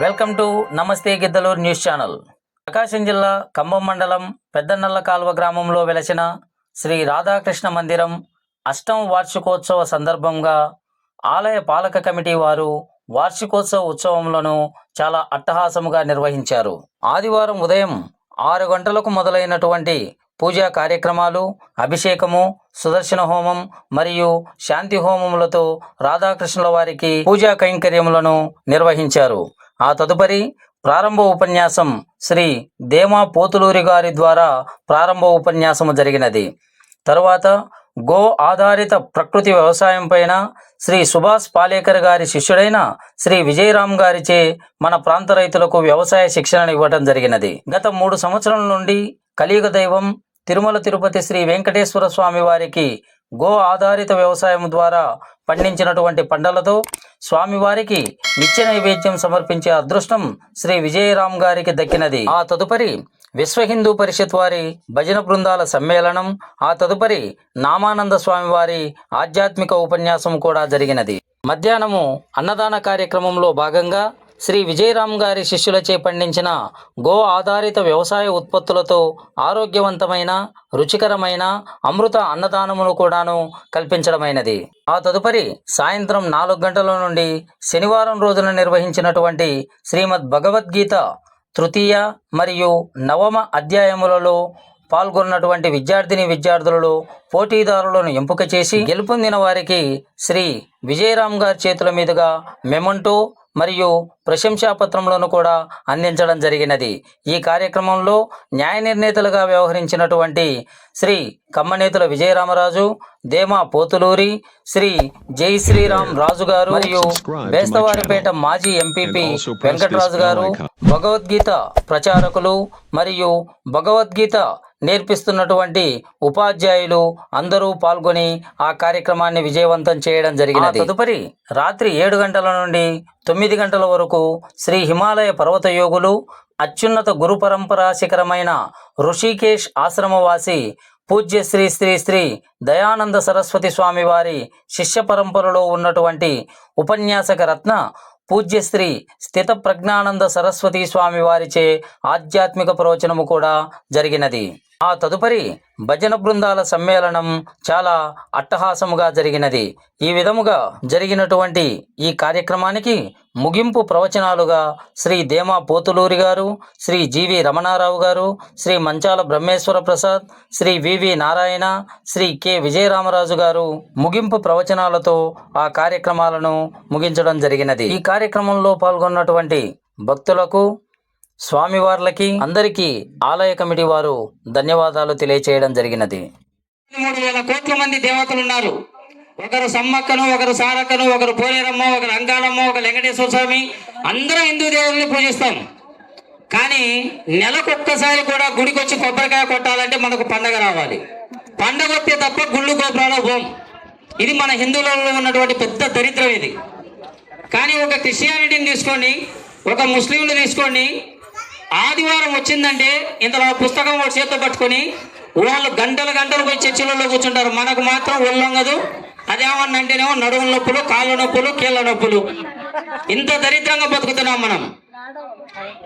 Welcome to నమస్తే Giddalur news channel. ప్రకాశం జిల్లా ఖమ్మం మండలం పెద్దనల్ల కాల్వ గ్రామంలో వెలసిన శ్రీ రాధాకృష్ణ మందిరం అష్టమ వార్షికోత్సవ సందర్భంగా ఆలయ పాలక కమిటీ వారు వార్షికోత్సవ ఉత్సవములను చాలా అట్టహాసముగా నిర్వహించారు. ఆదివారం ఉదయం 6 గంటలకు మొదలైనటువంటి పూజా కార్యక్రమాలు, అభిషేకము, సుదర్శన హోమం మరియు శాంతి హోమములతో రాధాకృష్ణుల వారికి పూజా కైంకర్యములను నిర్వహించారు. ఆ తదుపరి ప్రారంభ ఉపన్యాసం శ్రీ దేమా పోతులూరి గారి ద్వారా ప్రారంభ ఉపన్యాసము జరిగినది. తరువాత గో ఆధారిత ప్రకృతి వ్యవసాయం పైన శ్రీ సుభాష్ పాలేకర్ గారి శిష్యుడైన శ్రీ విజయరామ్ గారిచే మన ప్రాంత రైతులకు వ్యవసాయ శిక్షణను ఇవ్వడం జరిగినది. గత 3 సంవత్సరాల నుండి కలియుగ దైవం తిరుమల తిరుపతి శ్రీ వెంకటేశ్వర స్వామి వారికి గో ఆధారిత వ్యవసాయం ద్వారా పండించినటువంటి పంటలతో స్వామివారికి నిత్య నైవేద్యం సమర్పించే అదృష్టం శ్రీ విజయరామ్ గారికి దక్కినది. ఆ తదుపరి విశ్వ హిందూ పరిషత్ వారి భజన బృందాల సమ్మేళనం, ఆ తదుపరి నామానంద స్వామి వారి ఆధ్యాత్మిక ఉపన్యాసం కూడా జరిగినది. మధ్యాహ్నము అన్నదాన కార్యక్రమంలో భాగంగా శ్రీ విజయరామ్ గారి శిష్యులచే పండించిన గో ఆధారిత వ్యవసాయ ఉత్పత్తులతో ఆరోగ్యవంతమైన, రుచికరమైన అమృత అన్నదానమును కూడాను కల్పించడమైనది. ఆ తదుపరి సాయంత్రం 4 గంటల నుండి శనివారం రోజున నిర్వహించినటువంటి శ్రీమద్ భగవద్గీత తృతీయ మరియు నవమ అధ్యాయములలో పాల్గొన్నటువంటి విద్యార్థులలో పోటీదారులను ఎంపిక చేసి గెలుపొందిన వారికి శ్రీ విజయరామ్ గారి చేతుల మీదుగా మెమంటో మరియు ప్రశంసాపత్రములను కూడా అందించడం జరిగినది. ఈ కార్యక్రమంలో న్యాయ నిర్ణేతలుగా వ్యవహరించినటువంటి శ్రీ కమ్మనేతుల విజయరామరాజు, దేమా పోతులూరి, శ్రీ జై శ్రీరామ్ రాజు గారు మరియు బేస్తవారిపేట మాజీ ఎంపీపీ వెంకటరాజు గారు, భగవద్గీత ప్రచారకులు మరియు భగవద్గీత నేర్పిస్తున్నటువంటి ఉపాధ్యాయులు అందరూ పాల్గొని ఆ కార్యక్రమాన్ని విజయవంతం చేయడం జరిగినది. తదుపరి రాత్రి 7 గంటల నుండి 9 గంటల వరకు శ్రీ హిమాలయ పర్వత యోగులు, అత్యున్నత గురు పరంపరా శిఖరమైన ఋషికేశ్ ఆశ్రమవాసి పూజ్య శ్రీ శ్రీ శ్రీ దయానంద సరస్వతి స్వామి వారి శిష్య పరంపరలో ఉన్నటువంటి ఉపన్యాసక రత్న పూజ్య శ్రీ స్థిత ప్రజ్ఞానంద సరస్వతి స్వామి వారిచే ఆధ్యాత్మిక ప్రవచనము కూడా జరిగినది. ఆ తదుపరి భజన బృందాల సమ్మేళనం చాలా అట్టహాసముగా జరిగినది. ఈ విధముగా జరిగినటువంటి ఈ కార్యక్రమానికి ముగింపు ప్రవచనాలుగా శ్రీ దేమా పోతులూరి గారు, శ్రీ జీవి రమణారావు గారు, శ్రీ మంచాల బ్రహ్మేశ్వర ప్రసాద్, శ్రీ వివి నారాయణ, శ్రీ కె విజయరామరాజు గారు ముగింపు ప్రవచనాలతో ఆ కార్యక్రమాలను ముగించడం జరిగినది. ఈ కార్యక్రమంలో పాల్గొన్నటువంటి భక్తులకు, స్వామివార్లకి అందరికీ ఆలయ కమిటీ వారు ధన్యవాదాలు తెలియచేయడం జరిగినది. 3,000 కోట్ల మంది దేవతలు ఉన్నారు. ఒకరు సమ్మక్కను, ఒకరు సారక్కను, ఒకరు పోలేరమ్మ, ఒకరు అంగాళమ్మ, ఒకరు వెంకటేశ్వర స్వామి, అందరం హిందూ దేవుల్ని పూజిస్తాం. కానీ నెలకొక్కసారి కూడా గుడికి వచ్చి కొబ్బరికాయ కొట్టాలంటే మనకు పండగ రావాలి. పండగ వస్తే తప్ప గుళ్ళు గోపురాలు పోం. ఇది మన హిందువులలో ఉన్నటువంటి పెద్ద దరిద్రం ఇది. కానీ ఒక క్రిస్టియానిటీని తీసుకోండి, ఒక ముస్లింలు తీసుకోండి, ఆదివారం వచ్చిందంటే ఇంతలో పుస్తకం ఒక చేతితో పట్టుకొని వాళ్ళు గంటలు పోయి చర్చిలలో కూర్చుంటారు. మనకు మాత్రం ఒళ్ళొంగదు. అదేమన్నంటేనేమో నడుము నొప్పులు, కాళ్ళ నొప్పులు, కీళ్ళ నొప్పులు. ఇంత దరిద్రంగా బతుకుతున్నాం మనం.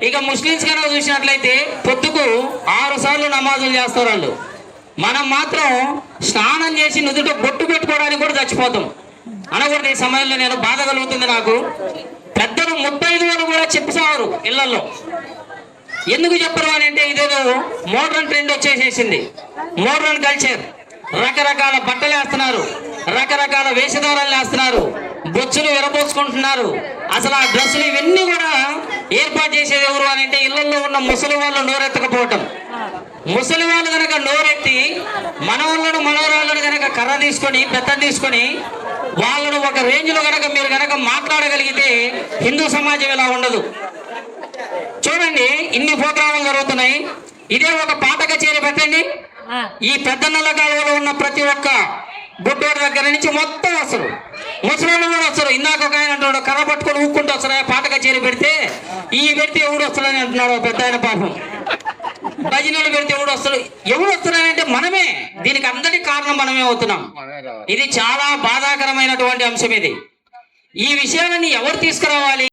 ఇక ముస్లిమ్స్ కన్నా చూసినట్లయితే పొద్దుకు 6 సార్లు నమాజులు చేస్తారు వాళ్ళు. మనం మాత్రం స్నానం చేసి నుదుట బొట్టు పెట్టుకోవడానికి కూడా చచ్చిపోతాం. అనకూడదు. ఈ సమయంలో నేను బాధ కలుగుతుంది నాకు. పెద్దలు 35 కూడా చెప్పేసేవారు ఇళ్లలో. ఎందుకు చెప్పరు అని అంటే ఇదేదో మోడర్న్ ట్రెండ్ వచ్చేసేసింది, మోడర్న్ కల్చర్. రకరకాల బట్టలు వేస్తున్నారు, రకరకాల వేషధారాలు వేస్తున్నారు, బొచ్చులు విరపోసుకుంటున్నారు. అసలు ఆ డ్రెస్సులు ఇవన్నీ కూడా ఏర్పాటు చేసేది ఎవరు అని అంటే ఇళ్లలో ఉన్న ముసలి వాళ్ళు నోరెత్తకపోవటం. ముసలి వాళ్ళు కనుక నోరెత్తి మనవాళ్ళను మనవరాళ్ళను కనుక కర్ర తీసుకొని, పెద్ద తీసుకొని వాళ్ళను ఒక రేంజ్లో కనుక మీరు కనుక మాట్లాడగలిగితే హిందూ సమాజం ఇలా ఉండదు. చూడండి, ఇన్ని ప్రోగ్రాములు జరుగుతున్నాయి. ఇదే ఒక పాట కచేరీ పెట్టండి. ఈ పెద్ద నల్ల కాలువలో ఉన్న ప్రతి ఒక్క బుడ్డోడి దగ్గర నుంచి మొత్తం వస్తారు, ముసలి కూడా వస్తారు. ఇందాక ఒక ఆయన అంటున్నాడు, కర్ర పట్టుకొని ఊక్కుంటూ వస్తారు. పాట కచేరీ పెడితే పెడితే ఎవడు వస్తాడని అంటున్నాడు పెద్ద ఆయన. పాపం భజనలు పెడితే ఎవడు వస్తున్నాడంటే మనమే. దీనికి అందరికీ కారణం మనమే అవుతున్నాం. ఇది చాలా బాధాకరమైనటువంటి అంశం. ఇది ఈ విషయాన్ని ఎవరు తీసుకురావాలి?